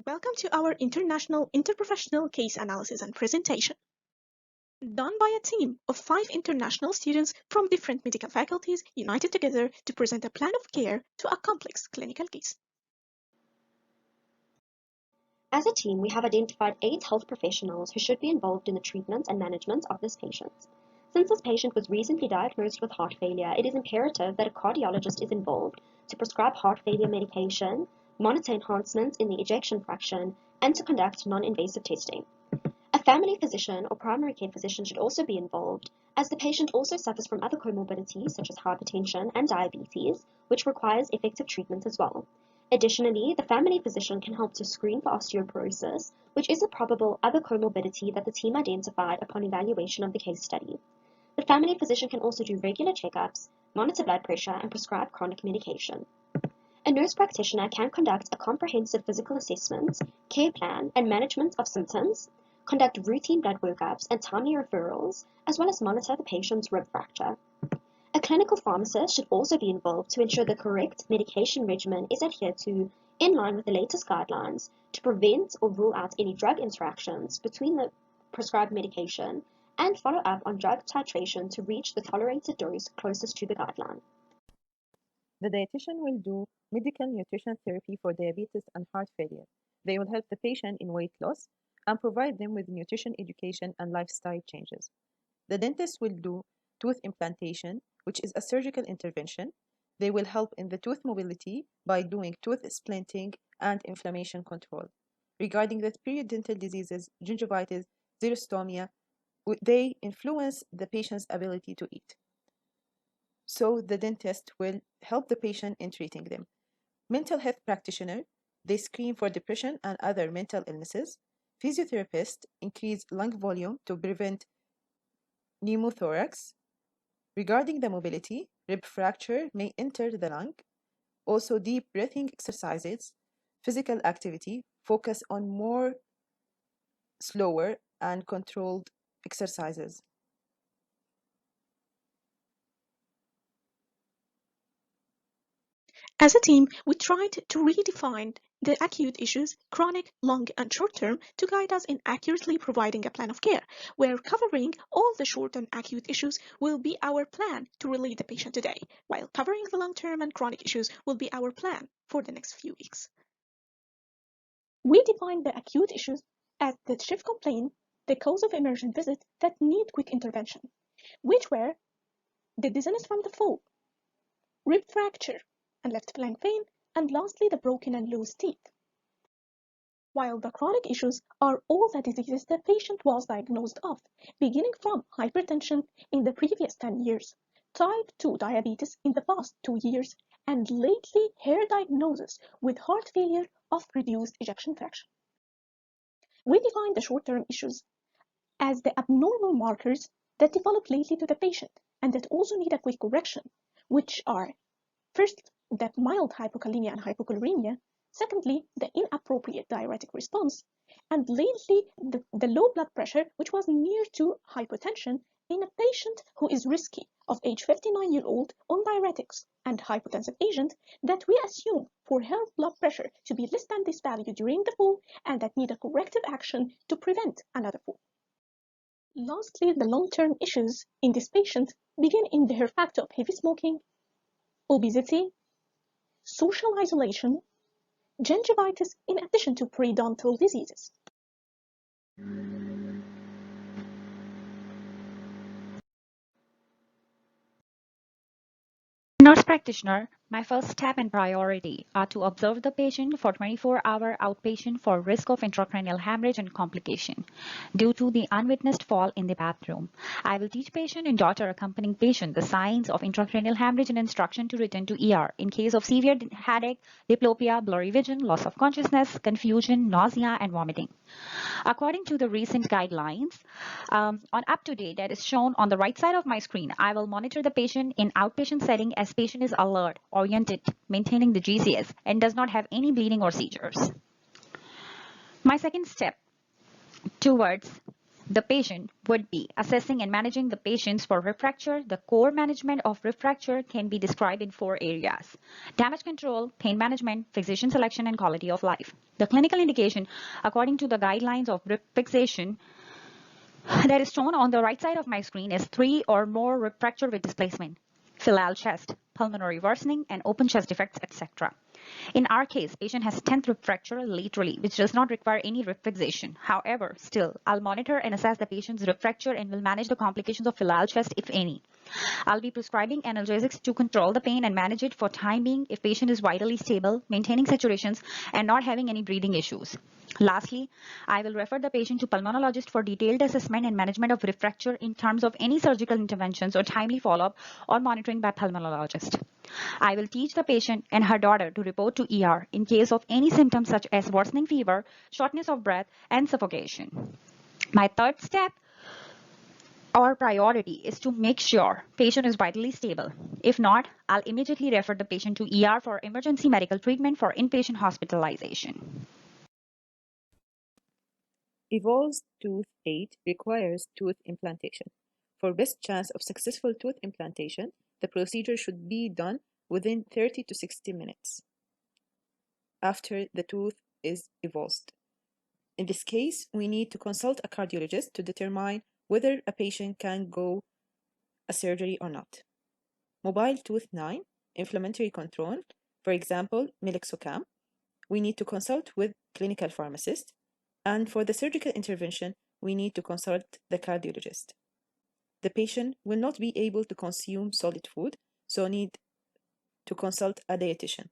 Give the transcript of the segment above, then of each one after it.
Welcome to our international interprofessional case analysis and presentation, done by a team of 5 international students from different medical faculties united together to present a plan of care to a complex clinical case. As a team, we have identified 8 health professionals who should be involved in the treatment and management of this patient. Since this patient was recently diagnosed with heart failure, it is imperative that a cardiologist is involved to prescribe heart failure medication, monitor enhancements in the ejection fraction, and to conduct non-invasive testing. A family physician or primary care physician should also be involved, as the patient also suffers from other comorbidities such as hypertension and diabetes, which requires effective treatment as well. Additionally, the family physician can help to screen for osteoporosis, which is a probable other comorbidity that the team identified upon evaluation of the case study. The family physician can also do regular checkups, monitor blood pressure, and prescribe chronic medication. A nurse practitioner can conduct a comprehensive physical assessment, care plan, and management of symptoms, conduct routine blood workups and timely referrals, as well as monitor the patient's rib fracture. A clinical pharmacist should also be involved to ensure the correct medication regimen is adhered to in line with the latest guidelines to prevent or rule out any drug interactions between the prescribed medication and follow up on drug titration to reach the tolerated dose closest to the guideline. The dietitian will do medical nutrition therapy for diabetes and heart failure. They will help the patient in weight loss and provide them with nutrition education and lifestyle changes. The dentist will do tooth implantation, which is a surgical intervention. They will help in the tooth mobility by doing tooth splinting and inflammation control. Regarding the periodontal diseases, gingivitis, xerostomia, they influence the patient's ability to eat. So the dentist will help the patient in treating them. Mental health practitioner, they screen for depression and other mental illnesses. Physiotherapist increase lung volume to prevent pneumothorax. Regarding the mobility, rib fracture may enter the lung. Also, deep breathing exercises, physical activity, focus on more slower and controlled exercises. As a team, we tried to redefine the acute issues, chronic, long, and short-term, to guide us in accurately providing a plan of care, where covering all the short and acute issues will be our plan to relieve the patient today, while covering the long-term and chronic issues will be our plan for the next few weeks. We defined the acute issues as the chief complaint, the cause of emergent visit that need quick intervention, which were the dizziness from the fall, rib fracture, and left flank pain, and lastly the broken and loose teeth. While the chronic issues are all the diseases the patient was diagnosed of, beginning from hypertension in the previous 10 years, type 2 diabetes in the past 2 years, and lately her diagnosis with heart failure of reduced ejection fraction. We define the short-term issues as the abnormal markers that develop lately to the patient and that also need a quick correction, which are first, the mild hypokalemia and hypochloremia, secondly, the inappropriate diuretic response, and lately, the low blood pressure, which was near to hypotension in a patient who is risky of age 59-year-old on diuretics and hypotensive agent that we assume for her blood pressure to be less than this value during the fall and that need a corrective action to prevent another fall. Lastly, the long-term issues in this patient begin in the factor of heavy smoking, obesity, social isolation, gingivitis, in addition to periodontal diseases. Nurse practitioner, my first step and priority are to observe the patient for 24-hour outpatient for risk of intracranial hemorrhage and complication due to the unwitnessed fall in the bathroom. I will teach patient and daughter accompanying patient the signs of intracranial hemorrhage and instruction to return to ER in case of severe headache, diplopia, blurry vision, loss of consciousness, confusion, nausea, and vomiting. According to the recent guidelines, on up-to-date that is shown on the right side of my screen, I will monitor the patient in outpatient setting as patient is alert, oriented, maintaining the GCS, and does not have any bleeding or seizures. My second step towards the patient would be assessing and managing the patients for rib fracture. The core management of rib fracture can be described in 4 areas: damage control, pain management, fixation selection, and quality of life. The clinical indication, according to the guidelines of rib fixation that is shown on the right side of my screen, is 3 or more rib fracture with displacement, filial chest, pulmonary worsening, and open chest defects, etc. In our case, patient has 10th rib fracture laterally, which does not require any rib fixation. However, still, I'll monitor and assess the patient's rib fracture and will manage the complications of filial chest if any. I'll be prescribing analgesics to control the pain and manage it for time being if patient is vitally stable, maintaining saturations, and not having any breathing issues. Lastly, I will refer the patient to pulmonologist for detailed assessment and management of rib fracture in terms of any surgical interventions or timely follow-up or monitoring by pulmonologist. I will teach the patient and her daughter to report to ER in case of any symptoms such as worsening fever, shortness of breath, and suffocation. My third step or priority is to make sure patient is vitally stable. If not, I'll immediately refer the patient to ER for emergency medical treatment for inpatient hospitalization. Evolves tooth 8 requires tooth implantation. For best chance of successful tooth implantation, the procedure should be done within 30 to 60 minutes after the tooth is evolved. In this case, we need to consult a cardiologist to determine whether a patient can go a surgery or not. Mobile tooth 9, inflammatory control, for example, Meloxicam, we need to consult with clinical pharmacist, and for the surgical intervention, we need to consult the cardiologist. The patient will not be able to consume solid food, so need to consult a dietitian.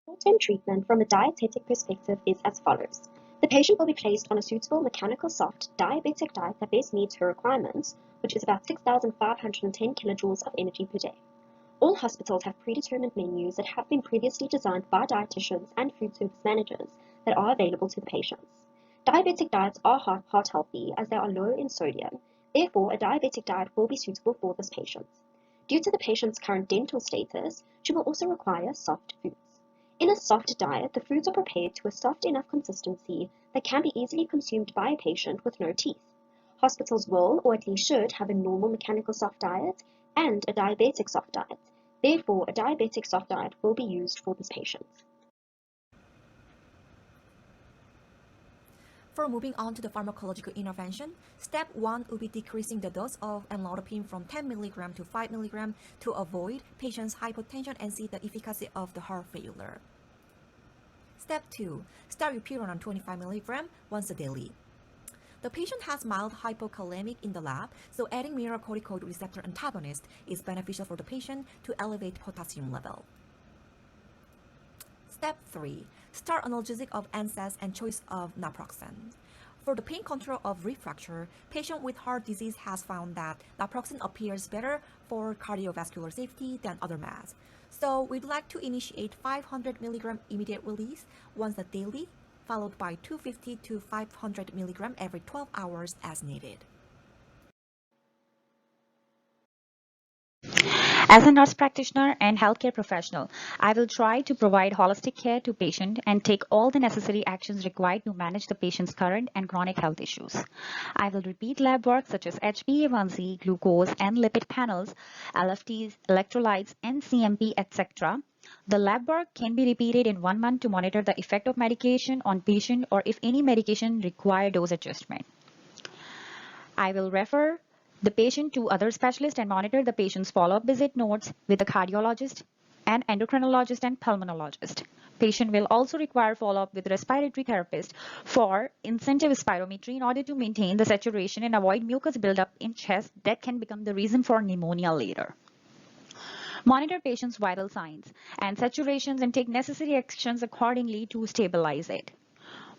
Short-term treatment from a dietetic perspective is as follows. The patient will be placed on a suitable mechanical soft diabetic diet that best meets her requirements, which is about 6,510 kilojoules of energy per day. All hospitals have predetermined menus that have been previously designed by dietitians and food service managers that are available to the patients. Diabetic diets are heart healthy as they are low in sodium. Therefore, a diabetic diet will be suitable for this patient. Due to the patient's current dental status, she will also require soft foods. In a soft diet, the foods are prepared to a soft enough consistency that can be easily consumed by a patient with no teeth. Hospitals will, or at least should, have a normal mechanical soft diet and a diabetic soft diet. Therefore, a diabetic soft diet will be used for these patients. For moving on to the pharmacological intervention, step 1 will be decreasing the dose of amlodipine from 10 mg to 5 mg to avoid patient's hypotension and see the efficacy of the heart failure. Step 2. Start Upirona 25 mg once a daily. The patient has mild hypokalemic in the lab, so adding mineralocorticoid receptor antagonist is beneficial for the patient to elevate potassium level. Step 3. Start analgesic of NSAIDs and choice of naproxen. For the pain control of rib fracture, patient with heart disease has found that naproxen appears better for cardiovascular safety than other meds. So we'd like to initiate 500 mg immediate release once a daily, followed by 250 to 500 mg every 12 hours as needed. As a nurse practitioner and healthcare professional, I will try to provide holistic care to patient and take all the necessary actions required to manage the patient's current and chronic health issues. I will repeat lab work such as HbA1c, glucose and lipid panels, LFTs, electrolytes, and CMP, etc. The lab work can be repeated in 1 month to monitor the effect of medication on patient or if any medication require dose adjustment. I will refer the patient to other specialists and monitor the patient's follow-up visit notes with the cardiologist and endocrinologist and pulmonologist. Patient will also require follow-up with respiratory therapist for intensive spirometry in order to maintain the saturation and avoid mucus buildup in chest that can become the reason for pneumonia later. Monitor patient's vital signs and saturations and take necessary actions accordingly to stabilize it.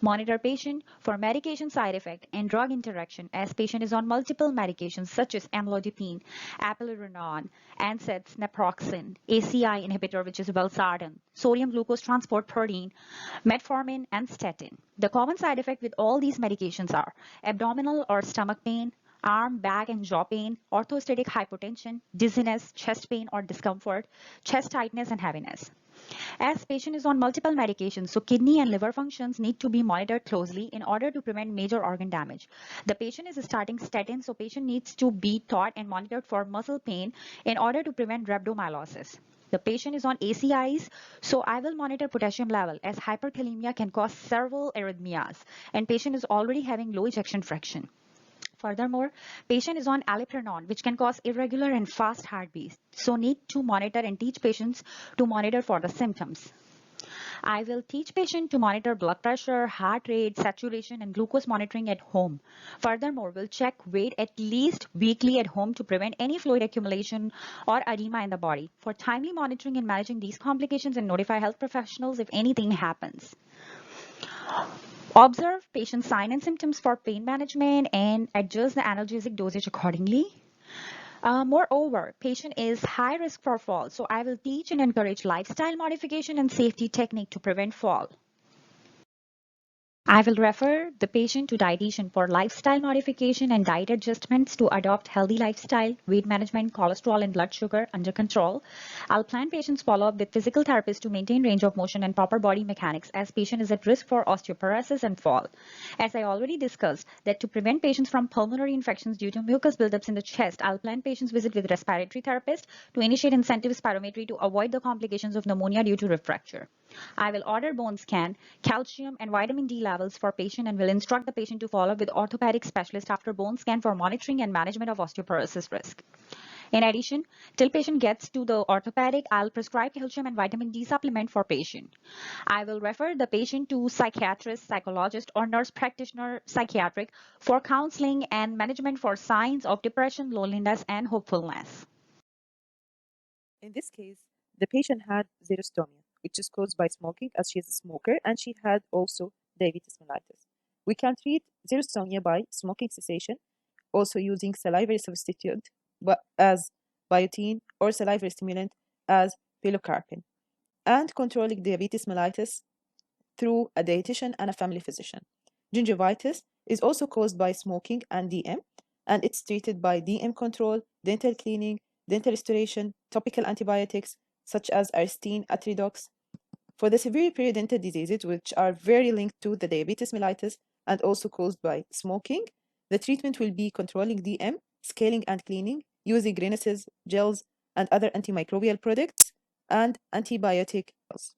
Monitor patient for medication side effect and drug interaction as patient is on multiple medications such as amlodipine, apalerenone, NSAIDs, naproxen, ACI inhibitor which is valsartan, sodium glucose transport protein, metformin, and statin. The common side effect with all these medications are abdominal or stomach pain, arm, back, and jaw pain, orthostatic hypotension, dizziness, chest pain or discomfort, chest tightness, and heaviness. As patient is on multiple medications, so kidney and liver functions need to be monitored closely in order to prevent major organ damage. The patient is starting statin, so patient needs to be taught and monitored for muscle pain in order to prevent rhabdomyolysis. The patient is on ACIs, so I will monitor potassium level as hyperkalemia can cause several arrhythmias and patient is already having low ejection fraction. Furthermore, patient is on allopurinol, which can cause irregular and fast heartbeats. So need to monitor and teach patients to monitor for the symptoms. I will teach patient to monitor blood pressure, heart rate, saturation, and glucose monitoring at home. Furthermore, we'll check weight at least weekly at home to prevent any fluid accumulation or edema in the body. For timely monitoring and managing these complications and notify health professionals if anything happens. Observe patient signs and symptoms for pain management and adjust the analgesic dosage accordingly. Moreover, patient is high risk for fall, so I will teach and encourage lifestyle modification and safety technique to prevent fall. I will refer the patient to dietitian for lifestyle modification and diet adjustments to adopt healthy lifestyle, weight management, cholesterol and blood sugar under control. I'll plan patients follow up with physical therapists to maintain range of motion and proper body mechanics as patient is at risk for osteoporosis and fall. As I already discussed that to prevent patients from pulmonary infections due to mucus buildups in the chest, I'll plan patients visit with respiratory therapist to initiate incentive spirometry to avoid the complications of pneumonia due to rib fracture. I will order bone scan, calcium and vitamin D levels for patient and will instruct the patient to follow up with orthopedic specialist after bone scan for monitoring and management of osteoporosis risk. In addition, till patient gets to the orthopedic, I'll prescribe calcium and vitamin D supplement for patient. I will refer the patient to psychiatrist, psychologist or nurse practitioner psychiatric for counseling and management for signs of depression, loneliness and hopefulness. In this case, the patient had xerostomia, which is caused by smoking as she is a smoker and she had also diabetes mellitus. We can treat xerostomia by smoking cessation, also using salivary substitute as biotin or salivary stimulant as pilocarpine, and controlling diabetes mellitus through a dietitian and a family physician. Gingivitis is also caused by smoking and DM, and it's treated by DM control, dental cleaning, dental restoration, topical antibiotics such as Aristine, Atridox. For the severe periodontal diseases, which are very linked to the diabetes mellitus and also caused by smoking, the treatment will be controlling DM, scaling and cleaning, using Renesis, gels, and other antimicrobial products, and antibiotic pills.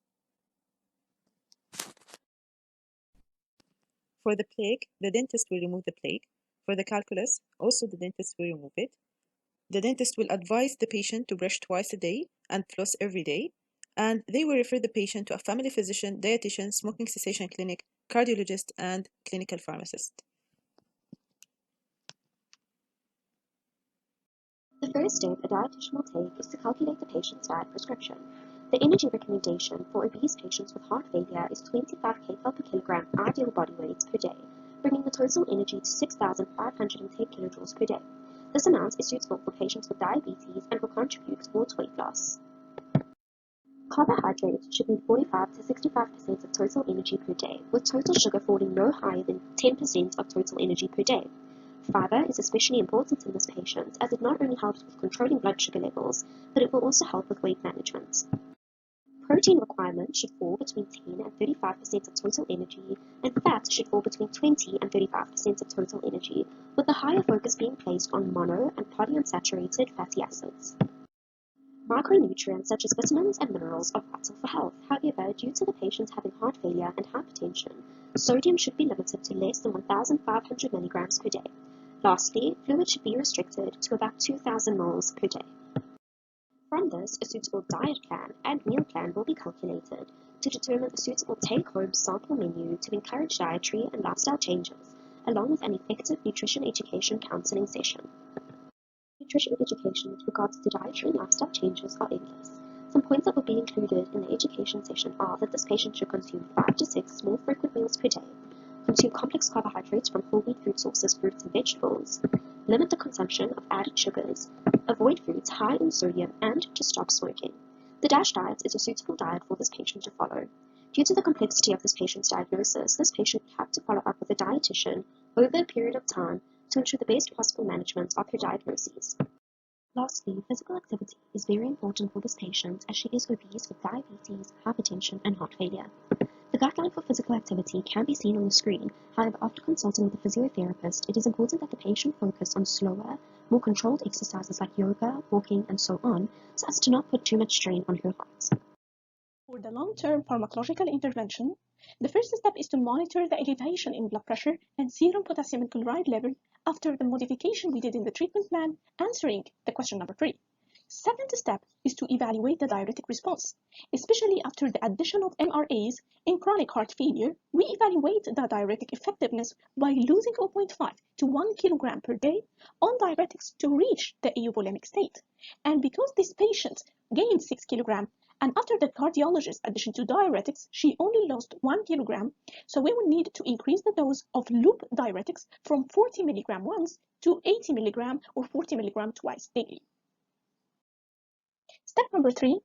For the plaque, the dentist will remove the plaque. For the calculus, also the dentist will remove it. The dentist will advise the patient to brush twice a day and floss every day, and they will refer the patient to a family physician, dietitian, smoking cessation clinic, cardiologist, and clinical pharmacist. The first step a dietitian will take is to calculate the patient's diet prescription. The energy recommendation for obese patients with heart failure is 25 kcal per kilogram ideal body weight per day, bringing the total energy to 6,510 kilojoules per day. This amount is suitable for patients with diabetes and will contribute towards weight loss. Carbohydrates should be 45 to 65% of total energy per day, with total sugar falling no higher than 10% of total energy per day. Fiber is especially important in this patient as it not only helps with controlling blood sugar levels, but it will also help with weight management. Protein requirement should fall between 10 and 35% of total energy, and fat should fall between 20 and 35% of total energy, with the higher focus being placed on mono and polyunsaturated fatty acids. Micronutrients such as vitamins and minerals are vital for health. However, due to the patient having heart failure and hypertension, sodium should be limited to less than 1,500 milligrams per day. Lastly, fluid should be restricted to about 2,000 moles per day. From this, a suitable diet plan and meal plan will be calculated to determine a suitable take-home sample menu to encourage dietary and lifestyle changes, along with an effective nutrition education counseling session. Nutrition education with regards to dietary and lifestyle changes are endless. Some points that will be included in the education session are that this patient should consume 5 to 6 small frequent meals per day, consume complex carbohydrates from whole wheat food sources, fruits and vegetables, limit the consumption of added sugars, avoid foods high in sodium, and to stop smoking. The DASH diet is a suitable diet for this patient to follow. Due to the complexity of this patient's diagnosis, this patient will have to follow up with a dietitian over a period of time to ensure the best possible management of her diagnoses. Lastly, physical activity is very important for this patient as she is obese with diabetes, hypertension, and heart failure. The guideline for physical activity can be seen on the screen. However, after consulting with a physiotherapist, it is important that the patient focus on slower, more controlled exercises like yoga, walking, and so on, so as to not put too much strain on her heart. For the long-term pharmacological intervention, the first step is to monitor the elevation in blood pressure and serum potassium and chloride level after the modification we did in the treatment plan, answering the question number 3. Second step is to evaluate the diuretic response. Especially after the addition of MRAs in chronic heart failure, we evaluate the diuretic effectiveness by losing 0.5 to 1 kilogram per day on diuretics to reach the euvolemic state. And because this patient gained 6 kilograms, and after the cardiologist addition to diuretics, she only lost 1 kilogram, so we will need to increase the dose of loop diuretics from 40 milligram once to 80 milligram or 40 milligram twice daily. Step number 3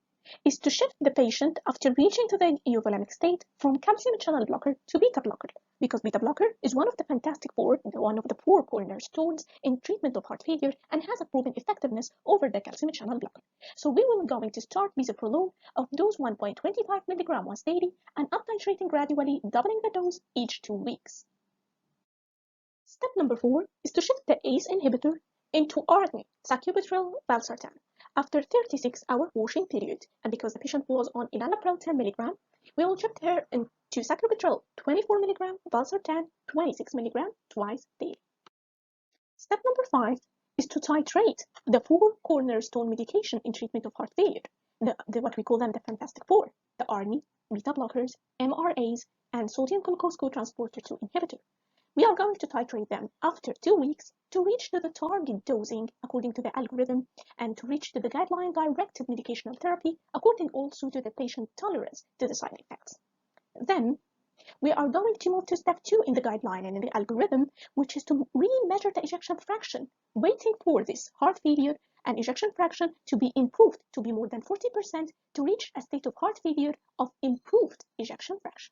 is to shift the patient after reaching to the euvolemic state from calcium channel blocker to beta blocker, because beta blocker is one of the four cornerstones in treatment of heart failure and has a proven effectiveness over the calcium channel blocker. So we will going to start bisoprolol of dose 1.25 milligram once daily and up titrating gradually, doubling the dose each 2 weeks. Step number 4 is to shift the ACE inhibitor into artemisinin, sacubitril valsartan, after 36-hour washing period, and because the patient was on enalapril 10 mg, we will shift her into sacubitril 24 mg, valsartan 26 mg twice daily. Step number 5 is to titrate the 4 cornerstone medication in treatment of heart failure, what we call them the Fantastic Four, the ARNI, beta blockers, MRAs, and sodium glucose cotransporter 2 inhibitor. We are going to titrate them after 2 weeks to reach to the target dosing according to the algorithm and to reach to the guideline-directed medicational therapy according also to the patient tolerance to the side effects. Then, we are going to move to step 2 in the guideline and in the algorithm, which is to re-measure the ejection fraction, waiting for this heart failure and ejection fraction to be improved to be more than 40% to reach a state of heart failure of improved ejection fraction.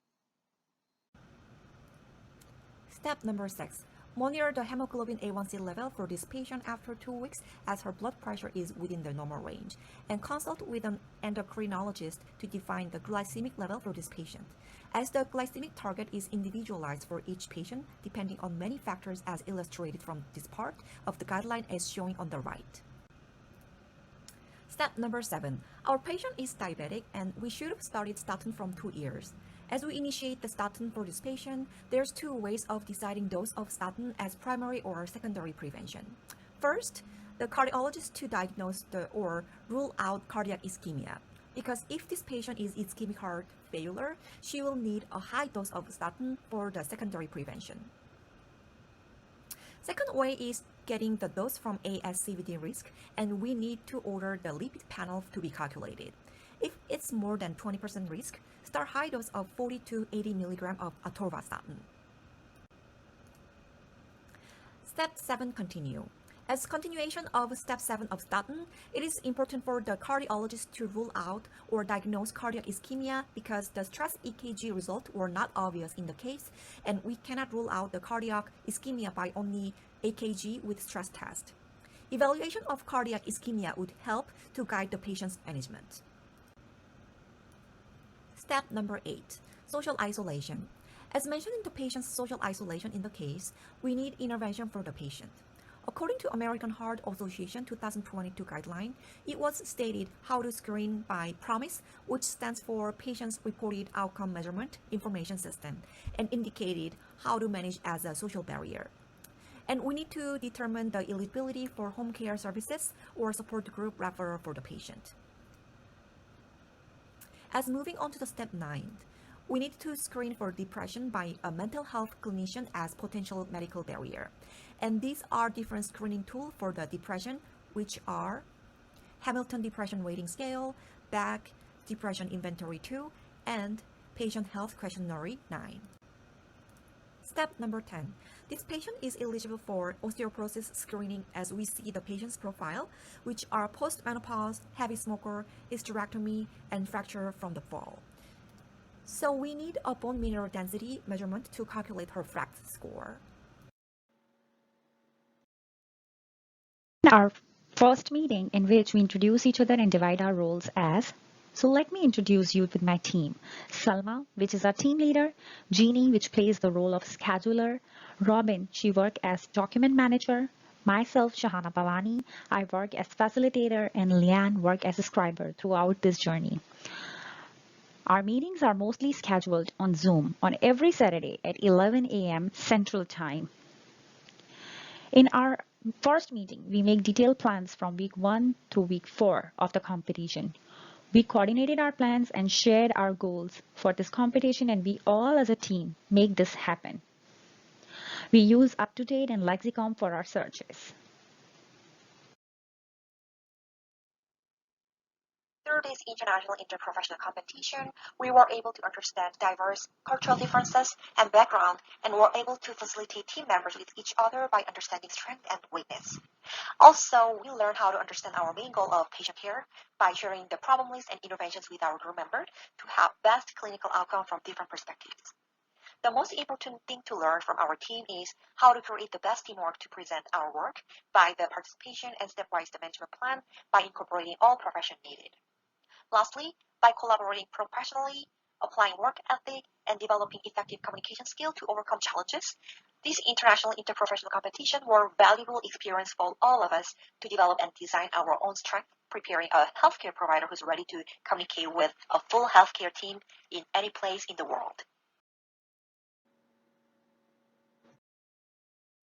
Step number 6. Monitor the hemoglobin A1C level for this patient after 2 weeks as her blood pressure is within the normal range, and consult with an endocrinologist to define the glycemic level for this patient, as the glycemic target is individualized for each patient depending on many factors as illustrated from this part of the guideline as shown on the right. Step number 7. Our patient is diabetic and we should have started statin from 2 years. As we initiate the statin for this patient, there's 2 ways of deciding dose of statin as primary or secondary prevention. First, the cardiologist to diagnose or rule out cardiac ischemia, because if this patient is ischemic heart failure, she will need a high dose of statin for the secondary prevention. Second way is getting the dose from ASCVD risk, and we need to order the lipid panel to be calculated. If it's more than 20% risk, start high dose of 40 to 80 mg of atorvastatin. Step 7 continue. As continuation of step 7 of statin, it is important for the cardiologist to rule out or diagnose cardiac ischemia because the stress EKG results were not obvious in the case, and we cannot rule out the cardiac ischemia by only EKG with stress test. Evaluation of cardiac ischemia would help to guide the patient's management. Step number 8, social isolation. As mentioned in the patient's social isolation in the case, we need intervention for the patient. According to American Heart Association 2022 guideline, it was stated how to screen by PROMIS, which stands for Patient's Reported Outcome Measurement Information System, and indicated how to manage as a social barrier. And we need to determine the eligibility for home care services or support group referral for the patient. As moving on to the step 9, we need to screen for depression by a mental health clinician as potential medical barrier. And these are different screening tools for the depression, which are Hamilton Depression Rating Scale, BAC, Depression Inventory 2, and Patient Health Questionnaire 9. Step number 10. This patient is eligible for osteoporosis screening as we see the patient's profile, which are post-menopause, heavy smoker, hysterectomy, and fracture from the fall. So we need a bone mineral density measurement to calculate her FRAX score. Our First meeting in which we introduce each other and divide our roles as. So let me introduce you with my team. Salma, which is our team leader. Jeannie, which plays the role of scheduler. Robyn, she works as document manager. Myself, Shahana Bawani, I work as facilitator, and Layan work as a scriber throughout this journey. Our meetings are mostly scheduled on Zoom on every Saturday at 11 a.m. Central Time. In our first meeting, we make detailed plans from week 1 through week 4 of the competition. We coordinated our plans and shared our goals for this competition, and we all as a team make this happen. We use UpToDate and Lexicon for our searches. Through this international interprofessional competition, we were able to understand diverse cultural differences and background, and were able to facilitate team members with each other by understanding strength and weakness. Also, we learned how to understand our main goal of patient care by sharing the problem list and interventions with our group member to have best clinical outcome from different perspectives. The most important thing to learn from our team is how to create the best teamwork to present our work by the participation and stepwise management plan by incorporating all profession needed. Lastly, by collaborating professionally, applying work ethic, and developing effective communication skills to overcome challenges, this international interprofessional competition were valuable experience for all of us to develop and design our own strength, preparing a healthcare provider who's ready to communicate with a full healthcare team in any place in the world.